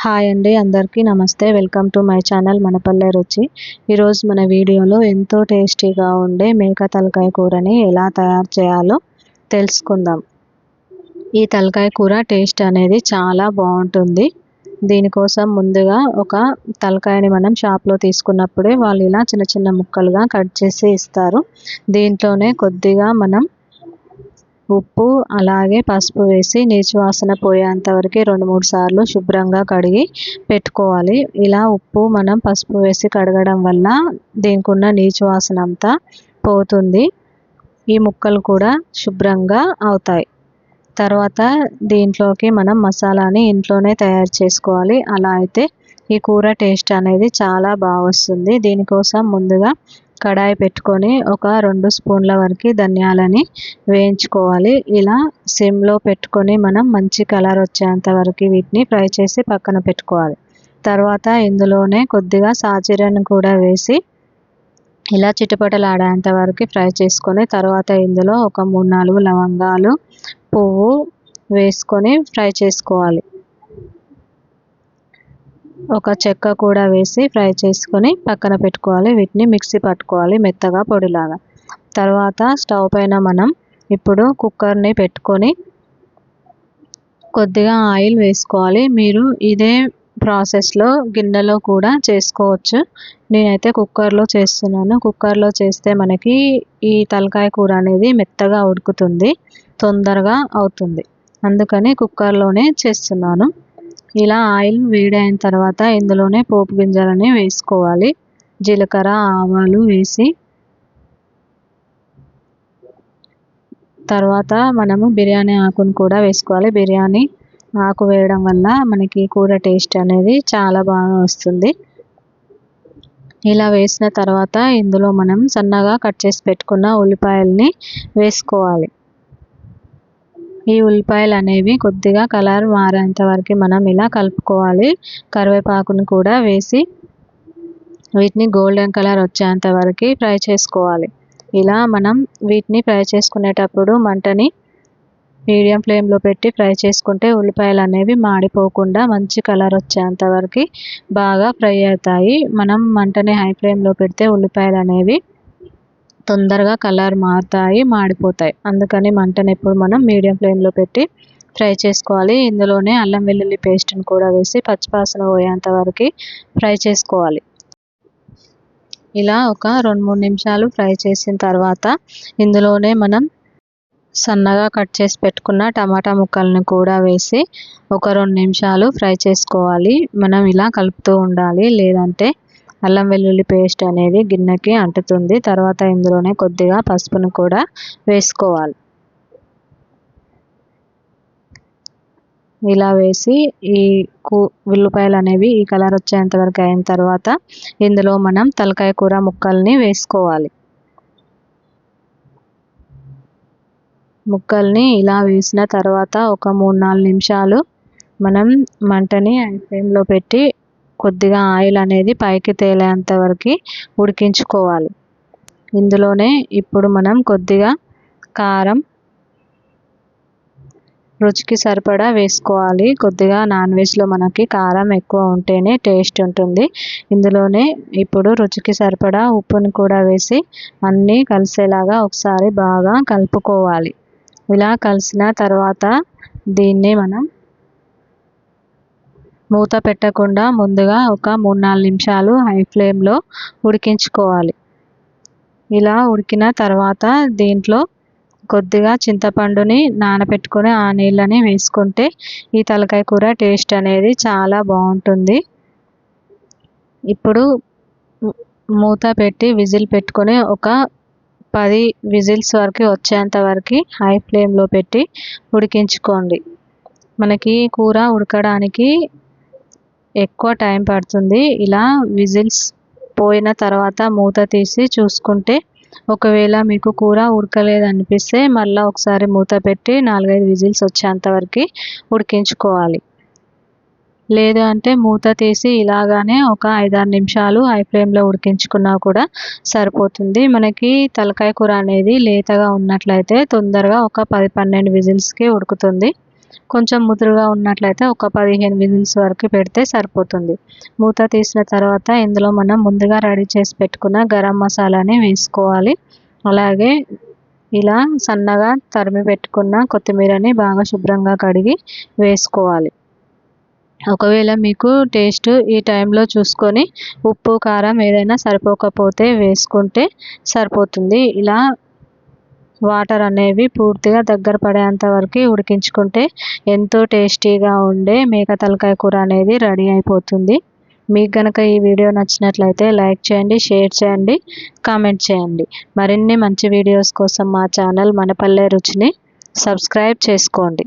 Hi అండి, అందరికీ నమస్తే. వెల్కమ్ టు మై ఛానల్ మనపల్లె రుచి. ఈరోజు మన వీడియోలో ఎంతో టేస్టీగా ఉండే మేక తలకాయ కూరని ఎలా తయారు చేయాలో తెలుసుకుందాం. ఈ తలకాయ కూర టేస్ట్ అనేది చాలా బాగుంటుంది. దీనికోసం ముందుగా ఒక తలకాయని మనం షాప్లో తీసుకున్నప్పుడే వాళ్ళు ఇలా చిన్న చిన్న ముక్కలుగా కట్ చేసి ఇస్తారు. దీంట్లోనే కొద్దిగా మనం ఉప్పు అలాగే పసుపు వేసి నీచు వాసన పోయేంత వరకు 2-3 సార్లు శుభ్రంగా కడిగి పెట్టుకోవాలి. ఇలా ఉప్పు మనం పసుపు వేసి కడగడం వల్ల దీనికి ఉన్న నీచు వాసన అంతా పోతుంది. ఈ ముక్కలు కూడా శుభ్రంగా అవుతాయి. తర్వాత దీంట్లోకి మనం మసాలాని ఇంట్లోనే తయారు చేసుకోవాలి. అలా అయితే ఈ కూర టేస్ట్ అనేది చాలా బాగా వస్తుంది. దీనికోసం ముందుగా కడాయి పెట్టుకొని ఒక 2 స్పూన్ల వరకు ధనియాలని వేయించుకోవాలి. ఇలా సిమ్లో పెట్టుకొని మనం మంచి కలర్ వచ్చేంత వరకు వీటిని ఫ్రై చేసి పక్కన పెట్టుకోవాలి. తర్వాత ఇందులోనే కొద్దిగా సాజీరను కూడా వేసి ఇలా చిటపటలాడేంత వరకు ఫ్రై చేసుకొని తర్వాత ఇందులో ఒక 3-4 లవంగాలు, పువ్వు వేసుకొని ఫ్రై చేసుకోవాలి. ఒక చెక్క కూడా వేసి ఫ్రై చేసుకొని పక్కన పెట్టుకోవాలి. వీటిని మిక్సీ పట్టుకోవాలి మెత్తగా పొడిలాగా. తర్వాత స్టవ్ పైన మనం ఇప్పుడు కుక్కర్ని పెట్టుకొని కొద్దిగా ఆయిల్ వేసుకోవాలి. మీరు ఇదే ప్రాసెస్లో గిన్నెలో కూడా చేసుకోవచ్చు. నేనైతే కుక్కర్లో చేస్తున్నాను. కుక్కర్లో చేస్తే మనకి ఈ తలకాయ కూర అనేది మెత్తగా ఉడుకుతుంది, తొందరగా అవుతుంది. అందుకని కుక్కర్లోనే చేస్తున్నాను. ఇలా ఆయిల్ వేడైన తర్వాత ఇందులోనే పోపు గింజలని వేసుకోవాలి. జీలకర్ర, ఆవాలు వేసి తర్వాత మనము బిర్యానీ ఆకును కూడా వేసుకోవాలి. బిర్యానీ ఆకు వేయడం వల్ల మనకి కూర టేస్ట్ అనేది చాలా బాగా వస్తుంది. ఇలా వేసిన తర్వాత ఇందులో మనం సన్నగా కట్ చేసి పెట్టుకున్న ఉల్లిపాయల్ని వేసుకోవాలి. ఈ ఉల్లిపాయలు అనేవి కొద్దిగా కలర్ మారేంత వరకు మనం ఇలా కలుపుకోవాలి. కరివేపాకును కూడా వేసి వీటిని గోల్డెన్ కలర్ వచ్చేంత వరకు ఫ్రై చేసుకోవాలి. ఇలా మనం వీటిని ఫ్రై చేసుకునేటప్పుడు మంటని మీడియం ఫ్లేమ్లో పెట్టి ఫ్రై చేసుకుంటే ఉల్లిపాయలు అనేవి మాడిపోకుండా మంచి కలర్ వచ్చేంత వరకు బాగా ఫ్రై అవుతాయి. మనం మంటని హై ఫ్లేమ్లో పెడితే ఉల్లిపాయలు అనేవి తొందరగా కలర్ మారుతాయి, మాడిపోతాయి. అందుకని మంటని ఎప్పుడు మనం మీడియం ఫ్లేమ్లో పెట్టి ఫ్రై చేసుకోవాలి. ఇందులోనే అల్లం వెల్లుల్లి పేస్ట్ని కూడా వేసి పచ్చివాసన పోయేంత వరకు ఫ్రై చేసుకోవాలి. ఇలా ఒక 2-3 నిమిషాలు ఫ్రై చేసిన తర్వాత ఇందులోనే మనం సన్నగా కట్ చేసి పెట్టుకున్న టమాటా ముక్కలను కూడా వేసి ఒక 2 నిమిషాలు ఫ్రై చేసుకోవాలి. మనం ఇలా కలుపుతూ ఉండాలి, లేదంటే అల్లం వెల్లుల్లి పేస్ట్ అనేది గిన్నెకి అంటుతుంది. తర్వాత ఇందులోనే కొద్దిగా పసుపును కూడా వేసుకోవాలి. ఇలా వేసి ఈ ఉల్లిపాయలు అనేవి ఈ కలర్ వచ్చేంత వరకు అయిన తర్వాత ఇందులో మనం తలకాయ కూర ముక్కల్ని వేసుకోవాలి. ముక్కల్ని ఇలా వేసిన తర్వాత ఒక 3-4 నిమిషాలు మనం మంటని హై ఫ్లేమ్లో పెట్టి కొద్దిగా ఆయిల్ అనేది పైకి తేలేంత వరకు ఉడికించుకోవాలి. ఇందులోనే ఇప్పుడు మనం కొద్దిగా కారం రుచికి సరిపడా వేసుకోవాలి. కొద్దిగా నాన్ వెజ్లో మనకి కారం ఎక్కువ ఉంటేనే టేస్ట్ ఉంటుంది. ఇందులోనే ఇప్పుడు రుచికి సరిపడా ఉప్పును కూడా వేసి అన్నీ కలిసేలాగా ఒకసారి బాగా కలుపుకోవాలి. ఇలా కలిసిన తర్వాత దీన్ని మనం మూత పెట్టకుండా ముందుగా ఒక 3-4 నిమిషాలు హై ఫ్లేమ్లో ఉడికించుకోవాలి. ఇలా ఉడికిన తర్వాత దీంట్లో కొద్దిగా చింతపండుని నానబెట్టుకొని ఆ నీళ్ళని వేసుకుంటే ఈ తలకాయ కూర టేస్ట్ అనేది చాలా బాగుంటుంది. ఇప్పుడు మూత పెట్టి విజిల్ పెట్టుకొని ఒక 10 విజిల్స్ వరకు వచ్చేంత వరకు హై ఫ్లేమ్లో పెట్టి ఉడికించుకోండి. మనకి కూర ఉడకడానికి ఎక్కువ టైం పడుతుంది. ఇలా విజిల్స్ పోయిన తర్వాత మూత తీసి చూసుకుంటే ఒకవేళ మీకు కూర ఉడకలేదనిపిస్తే మళ్ళీ ఒకసారి మూత పెట్టి 4-5 విజిల్స్ వచ్చేంత వరకు ఉడికించుకోవాలి. లేదు అంటే మూత తీసి ఇలాగానే ఒక 5-6 నిమిషాలు హై ఫ్లేమ్లో ఉడికించుకున్నా కూడా సరిపోతుంది. మనకి తలకాయ కూర అనేది లేతగా ఉన్నట్లయితే తొందరగా ఒక 10-12 విజిల్స్కి ఉడుకుతుంది. కొంచెం ముదురుగా ఉన్నట్లయితే ఒక 15 విజిల్స్ వరకు పెడితే సరిపోతుంది. మూత తీసిన తర్వాత ఇందులో మనం ముందుగా రెడీ చేసి పెట్టుకున్న గరం మసాలాని వేసుకోవాలి. అలాగే ఇలా సన్నగా తరిమి పెట్టుకున్న కొత్తిమీరని బాగా శుభ్రంగా కడిగి వేసుకోవాలి. ఒకవేళ మీకు టేస్ట్ ఈ టైంలో చూసుకొని ఉప్పు కారం ఏదైనా సరిపోకపోతే వేసుకుంటే సరిపోతుంది. ఇలా వాటర్ అనేవి పూర్తిగా దగ్గర పడేంత వరకు ఉడికించుకుంటే ఎంతో టేస్టీగా ఉండే మేక తలకాయ కూర అనేది రెడీ అయిపోతుంది. మీకు కనుక ఈ వీడియో నచ్చినట్లయితే లైక్ చేయండి, షేర్ చేయండి, కామెంట్ చేయండి. మరిన్ని మంచి వీడియోస్ కోసం మా ఛానల్ మన పల్లె రుచిని సబ్స్క్రైబ్ చేసుకోండి.